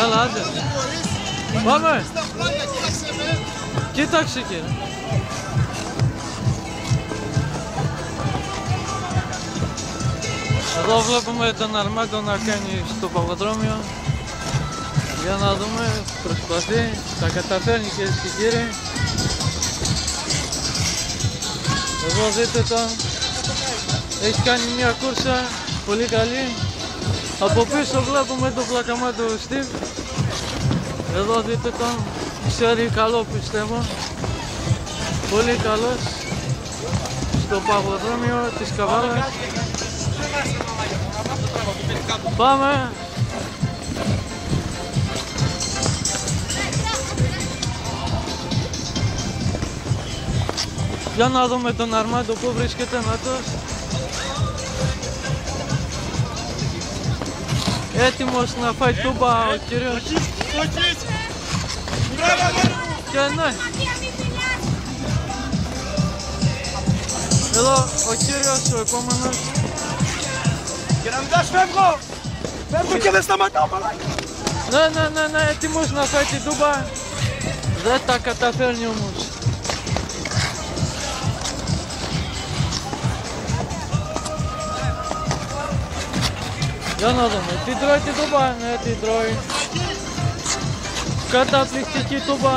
Καλά, άντε. Πάμε. Κοίταξε κύριε. Εδώ βλέπουμε τον Αρμάντο να κάνει στο παγοδρόμιο. Για να δούμε, προσπαθεί, τα καταφέρνει κυρίες και κύριοι. Εδώ δείτε τον, έχει κάνει μια κούρσα πολύ καλή. Από πίσω βλέπουμε τον πλακαμάτο Steve. Εδώ δείτε τον, ξέρει καλό πιστεύω. Πολύ καλός στο παγοδρόμιο της Καβάλας. Πάμε! Για να δούμε τον Αρμάντο που βρίσκεται αυτός. Έτοιμος να φάει τούμπα ο κύριος. Και ναι. Εδώ ο κύριος, ο επόμενος. Και να μην δας φεύγω! Φεύγω και δεν σταματάω μαλάκα! Ναι, έτοιμος να φάει την τούμπα. Δεν τα καταφέρνει όμως. Για να δούμε, τι τρώει την τούμπα, ναι την τρώει. Καταπληκτική τούμπα.